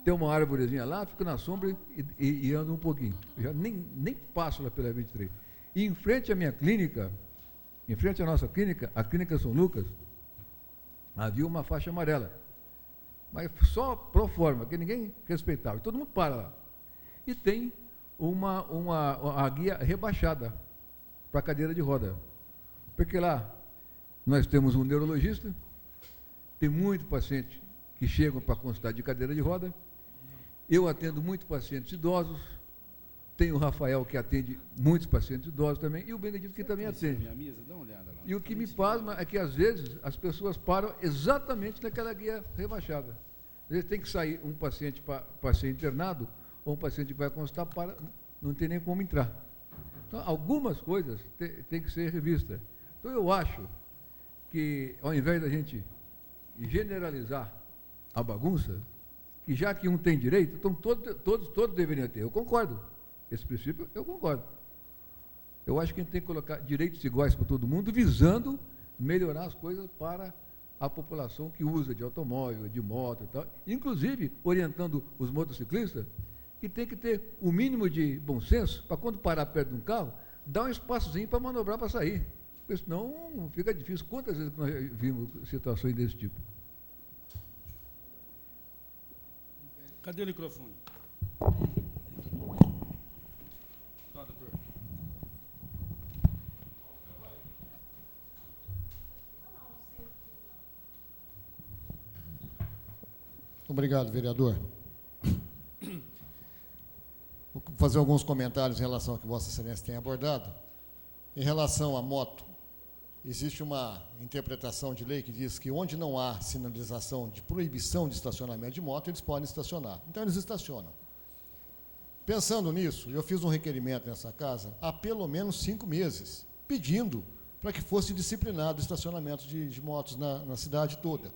Tem uma árvorezinha lá, fico na sombra e ando um pouquinho. Eu já nem passo lá pela 23. E em frente à minha clínica, em frente à nossa clínica, a Clínica São Lucas, havia uma faixa amarela. Mas só pro forma, que ninguém respeitava. E todo mundo para lá. E tem a guia rebaixada para a cadeira de roda. Porque lá nós temos um neurologista, tem muito paciente que chegam para consultar de cadeira de roda. Eu atendo muitos pacientes idosos, tem o Rafael que atende muitos pacientes idosos também, e o Benedito que também atende. E o que me pasma é que às vezes as pessoas param exatamente naquela guia rebaixada. Às vezes tem que sair um paciente para ser internado, ou um paciente que vai consultar, não tem nem como entrar. Então, algumas coisas têm que ser revistas. Então, eu acho que, ao invés da gente generalizar a bagunça, que já que um tem direito, então todos deveriam ter. Eu concordo. Esse princípio, eu concordo. Eu acho que a gente tem que colocar direitos iguais para todo mundo, visando melhorar as coisas para a população que usa de automóvel, de moto e tal, inclusive orientando os motociclistas, que tem que ter o mínimo de bom senso, para quando parar perto de um carro, dar um espaçozinho para manobrar para sair. Porque senão fica difícil. Quantas vezes nós vimos situações desse tipo? Cadê o microfone? Ó, doutor. Obrigado, vereador. Vou fazer alguns comentários em relação ao que Vossa Excelência tem abordado. Em relação à moto, existe uma interpretação de lei que diz que onde não há sinalização de proibição de estacionamento de moto, eles podem estacionar. Então, eles estacionam. Pensando nisso, eu fiz um requerimento nessa casa há pelo menos 5 meses, pedindo para que fosse disciplinado o estacionamento de motos na cidade toda.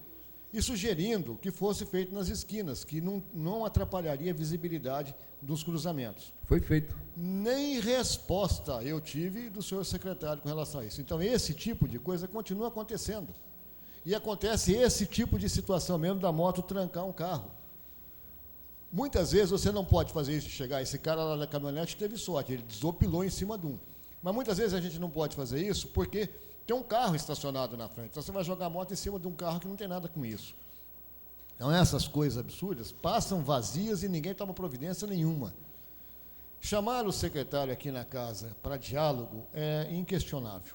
E sugerindo que fosse feito nas esquinas, que não atrapalharia a visibilidade dos cruzamentos. Foi feito. Nem resposta eu tive do senhor secretário com relação a isso. Então, esse tipo de coisa continua acontecendo. E acontece esse tipo de situação mesmo da moto trancar um carro. Muitas vezes você não pode fazer isso, chegar, esse cara lá na caminhonete teve sorte, ele desopilou em cima de um. Mas muitas vezes a gente não pode fazer isso porque tem um carro estacionado na frente. Então, você vai jogar a moto em cima de um carro que não tem nada com isso. Então, essas coisas absurdas passam vazias e ninguém toma providência nenhuma. Chamar o secretário aqui na casa para diálogo é inquestionável.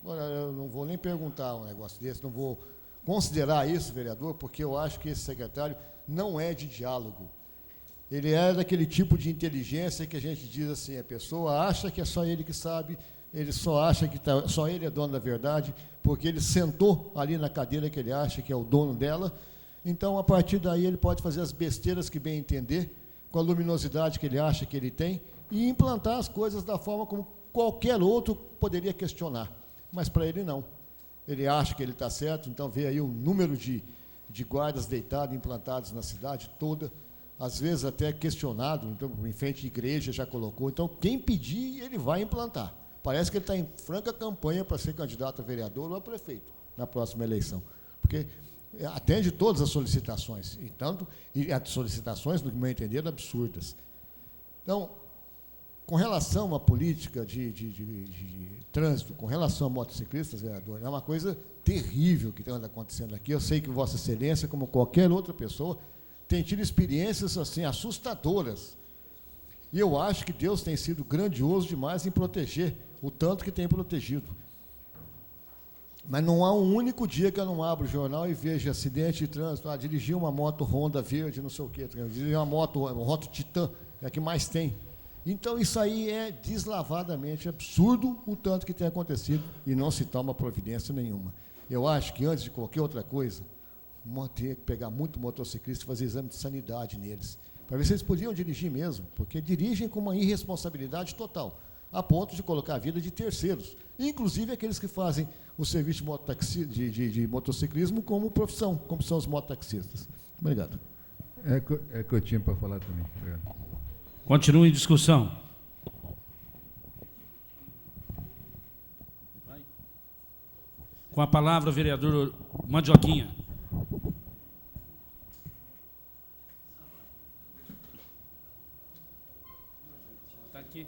Agora, eu não vou nem perguntar um negócio desse, não vou considerar isso, vereador, porque eu acho que esse secretário não é de diálogo. Ele é daquele tipo de inteligência que a gente diz assim, a pessoa acha que é só ele que sabe, ele só acha que só ele é dono da verdade, porque ele sentou ali na cadeira que ele acha que é o dono dela. Então, a partir daí, ele pode fazer as besteiras que bem entender, com a luminosidade que ele acha que ele tem, e implantar as coisas da forma como qualquer outro poderia questionar. Mas, para ele, não. Ele acha que ele está certo, então vê aí o número de guardas deitados, implantados na cidade toda, às vezes até questionado, então, em frente à igreja já colocou. Então, quem pedir, ele vai implantar. Parece que ele está em franca campanha para ser candidato a vereador ou a prefeito na próxima eleição. Porque atende todas as solicitações, e as solicitações, no meu entender, absurdas. Então, com relação à política de trânsito, com relação a motociclistas, vereador, é uma coisa terrível que está acontecendo aqui. Eu sei que Vossa Excelência, como qualquer outra pessoa, tem tido experiências assim assustadoras. E eu acho que Deus tem sido grandioso demais em proteger o tanto que tem protegido. Mas não há um único dia que eu não abro o jornal e vejo acidente de trânsito. Dirigir uma moto Honda verde, não sei o quê. Dirigir uma moto Titan, é a que mais tem. Então, isso aí é deslavadamente absurdo o tanto que tem acontecido e não se toma providência nenhuma. Eu acho que, antes de qualquer outra coisa, tem que pegar muito motociclista e fazer exame de sanidade neles, para ver se eles podiam dirigir mesmo, porque dirigem com uma irresponsabilidade total, a ponto de colocar a vida de terceiros, inclusive aqueles que fazem o serviço de motociclismo como profissão, como são os mototaxistas. Obrigado. É que eu tinha para falar também. Obrigado. Continua em discussão. Com a palavra, o vereador Mandioquinha. Está aqui.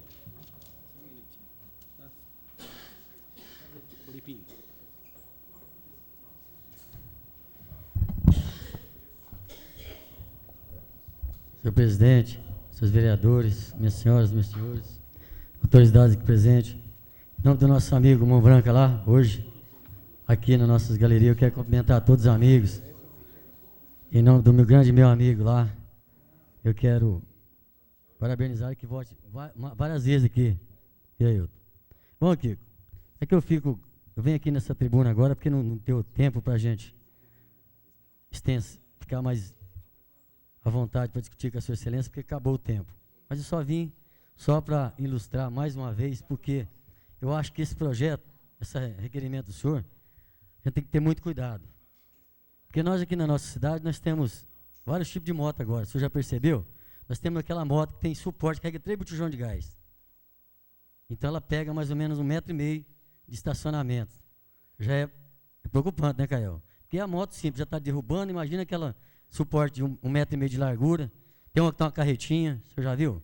Senhor presidente, senhores vereadores, minhas senhoras, meus senhores, autoridades aqui presentes, em nome do nosso amigo Mão Branca lá, hoje, aqui na nossa galeria, eu quero cumprimentar todos os amigos. Em nome do meu grande amigo lá, eu quero parabenizar e que volte várias vezes aqui. E aí, bom, Kiko, é que eu venho aqui nessa tribuna agora porque não deu tempo para a gente ficar mais à vontade para discutir com a sua excelência, porque acabou o tempo. Mas eu só vim para ilustrar mais uma vez, porque eu acho que esse projeto, esse requerimento do senhor, a gente tem que ter muito cuidado. Porque nós aqui na nossa cidade, nós temos vários tipos de moto agora, o senhor já percebeu? Nós temos aquela moto que tem suporte, carrega 3 botijões de gás. Então ela pega mais ou menos 1,5 metro de estacionamento. Já é preocupante, né, Caio? Porque a moto simples já está derrubando, imagina aquela suporte de 1,5 metro de largura. Tem uma que tem uma carretinha, o senhor já viu?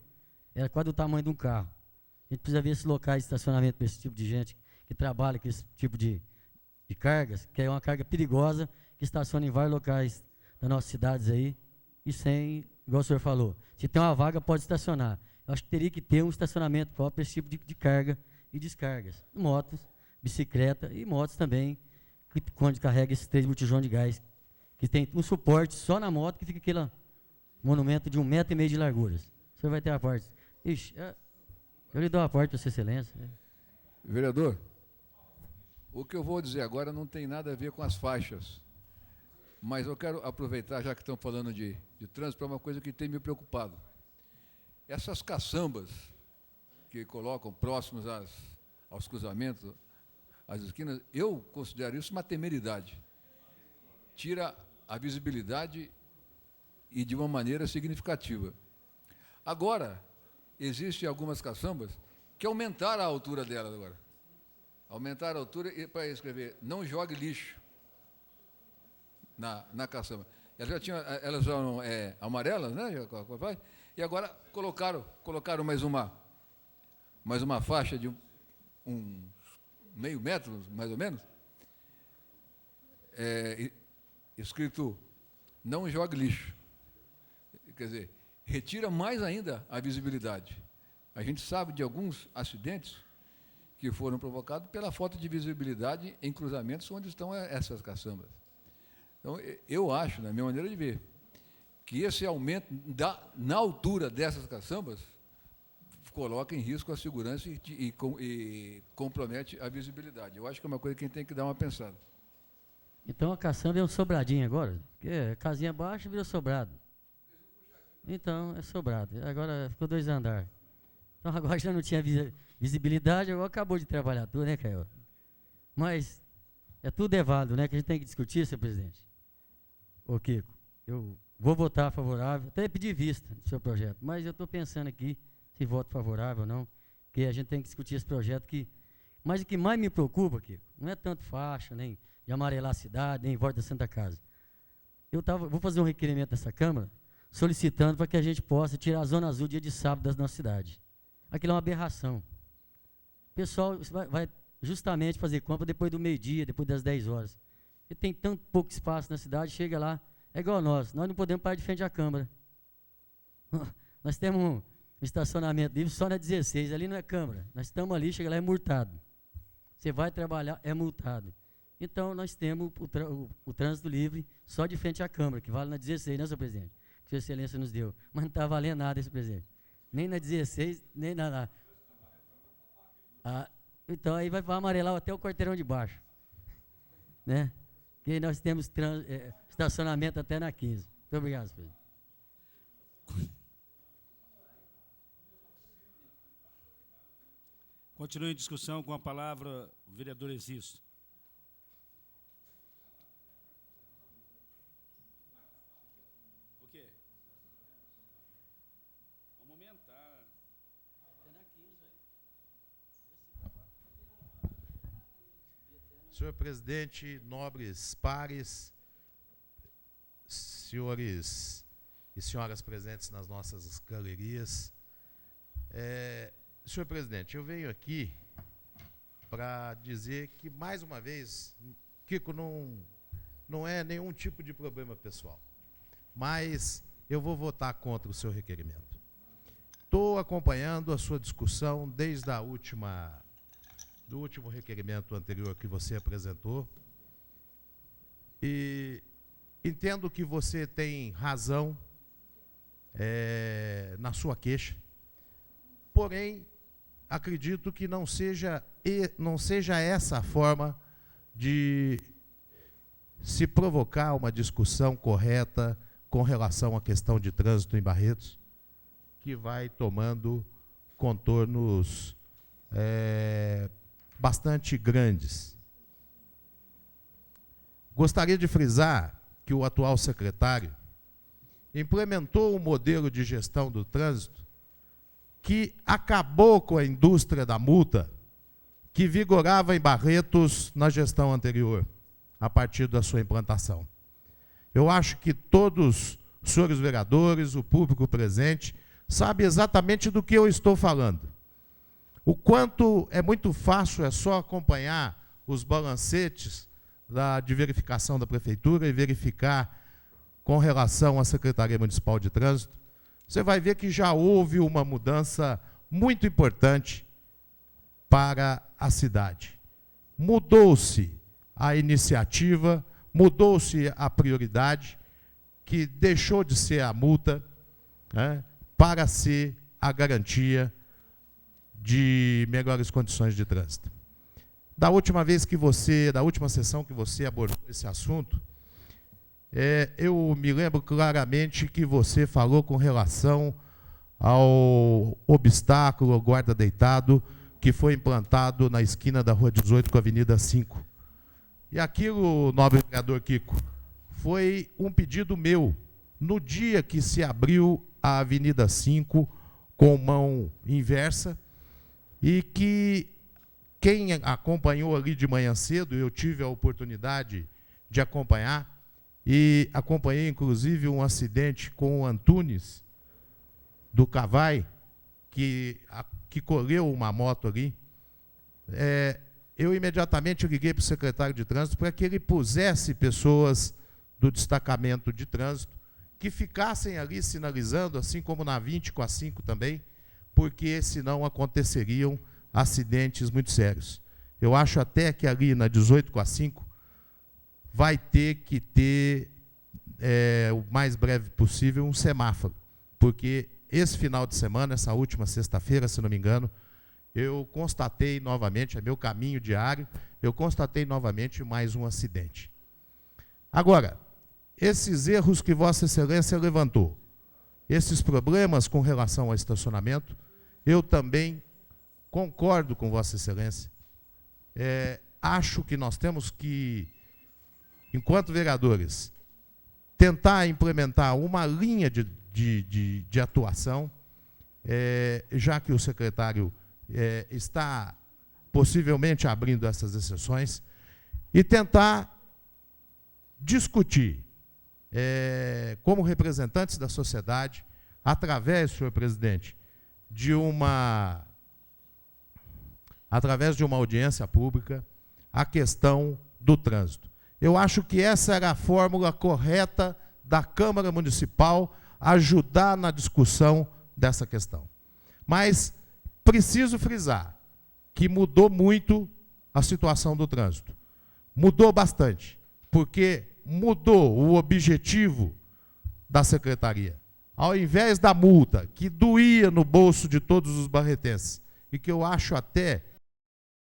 Era quase do tamanho de um carro. A gente precisa ver esses locais de estacionamento para esse tipo de gente que trabalha com esse tipo de cargas, que é uma carga perigosa, que estaciona em vários locais das nossas cidades aí, e sem, igual o senhor falou, se tem uma vaga, pode estacionar. Eu acho que teria que ter um estacionamento próprio para esse tipo de carga e descargas. Motos, bicicleta e motos também, que, quando carrega esses 3 botijões de gás, que tem um suporte só na moto, que fica aquele monumento de 1,5 metro de largura. O senhor vai ter a parte. Ixi, eu lhe dou a parte para Sua Excelência. Vereador, o que eu vou dizer agora não tem nada a ver com as faixas, mas eu quero aproveitar, já que estão falando de trânsito, para uma coisa que tem me preocupado. Essas caçambas que colocam próximos aos cruzamentos, às esquinas, eu considero isso uma temeridade. Tira a visibilidade e de uma maneira significativa. Agora, existem algumas caçambas que aumentaram a altura delas agora. Aumentaram a altura para escrever, não jogue lixo na caçamba. Elas já eram amarelas, né? E agora colocaram mais uma faixa de um meio metro, mais ou menos, escrito, não jogue lixo. Quer dizer, retira mais ainda a visibilidade. A gente sabe de alguns acidentes que foram provocados pela falta de visibilidade em cruzamentos onde estão essas caçambas. Então, eu acho, na minha maneira de ver, que esse aumento na altura dessas caçambas coloca em risco a segurança e compromete a visibilidade. Eu acho que é uma coisa que a gente tem que dar uma pensada. Então a caçamba é um sobradinho agora? Porque a casinha baixa virou sobrado. Então, é sobrado. Agora ficou 2 andares. Então agora já não tinha visibilidade, agora acabou de trabalhar tudo, né, Caio? Mas tudo é válido, né? Que a gente tem que discutir, senhor presidente. Ô, Kiko, eu vou votar favorável, até pedir vista do seu projeto, mas eu estou pensando aqui se voto favorável ou não, porque a gente tem que discutir esse projeto que... Mas o que mais me preocupa, Kiko, não é tanto faixa, nem de amarelar a cidade, nem em volta da Santa Casa. Vou fazer um requerimento nessa Câmara, solicitando para que a gente possa tirar a Zona Azul dia de sábado da nossa cidade. Aquilo é uma aberração. O pessoal vai justamente fazer compra depois do meio-dia, depois das 10 horas. E tem tão pouco espaço na cidade, chega lá, é igual nós não podemos parar de frente à Câmara. Nós temos um estacionamento livre só na 16, ali não é Câmara. Nós estamos ali, chega lá, é multado. Você vai trabalhar, é multado. Então, nós temos o trânsito livre só de frente à Câmara, que vale na 16, né, senhor presidente? Que Sua Excelência nos deu. Mas não está valendo nada esse presente. Nem na 16, nem na... então, aí vai amarelar até o quarteirão de baixo. Né? Que nós temos estacionamento até na 15. Muito obrigado, senhor presidente. Continue em discussão com a palavra o vereador Existo. O quê? Vamos aumentar. Até na 15, Senhor presidente, nobres pares, senhores e senhoras presentes nas nossas galerias, senhor presidente, eu venho aqui para dizer que, mais uma vez, Kiko, não é nenhum tipo de problema pessoal, mas eu vou votar contra o seu requerimento. Estou acompanhando a sua discussão desde do último requerimento anterior que você apresentou e entendo que você tem razão na sua queixa, porém, acredito que não seja essa a forma de se provocar uma discussão correta com relação à questão de trânsito em Barretos, que vai tomando contornos bastante grandes. Gostaria de frisar que o atual secretário implementou um modelo de gestão do trânsito que acabou com a indústria da multa que vigorava em Barretos na gestão anterior, a partir da sua implantação. Eu acho que todos os senhores vereadores, o público presente, sabe exatamente do que eu estou falando. O quanto é muito fácil, é só acompanhar os balancetes de verificação da Prefeitura e verificar com relação à Secretaria Municipal de Trânsito, você vai ver que já houve uma mudança muito importante para a cidade. Mudou-se a iniciativa, mudou-se a prioridade, que deixou de ser a multa, né, para ser a garantia de melhores condições de trânsito. Da última sessão que você abordou esse assunto, eu me lembro claramente que você falou com relação ao obstáculo, ao guarda deitado, que foi implantado na esquina da Rua 18 com a Avenida 5. E aquilo, nobre vereador Kiko, foi um pedido meu, no dia que se abriu a Avenida 5 com mão inversa, e que quem acompanhou ali de manhã cedo, eu tive a oportunidade de acompanhar, e acompanhei, inclusive, um acidente com o Antunes, do Cavai, que colheu uma moto ali. Eu imediatamente liguei para o secretário de trânsito para que ele pusesse pessoas do destacamento de trânsito que ficassem ali sinalizando, assim como na 20 com a 5 também, porque senão aconteceriam acidentes muito sérios. Eu acho até que ali na 18 com a 5 vai ter que ter, o mais breve possível, um semáforo, porque esse final de semana, essa última sexta-feira, se não me engano, eu constatei novamente, é meu caminho diário, eu constatei novamente mais um acidente. Agora, esses erros que Vossa Excelência levantou, esses problemas com relação ao estacionamento, eu também concordo com Vossa Excelência. Acho que nós temos que, enquanto vereadores, tentar implementar uma linha de atuação, já que o secretário está possivelmente abrindo essas exceções, e tentar discutir, como representantes da sociedade, através, senhor presidente, através de uma audiência pública, a questão do trânsito. Eu acho que essa era a fórmula correta da Câmara Municipal ajudar na discussão dessa questão. Mas preciso frisar que mudou muito a situação do trânsito. Mudou bastante, porque mudou o objetivo da secretaria. Ao invés da multa, que doía no bolso de todos os barretenses, e que eu acho até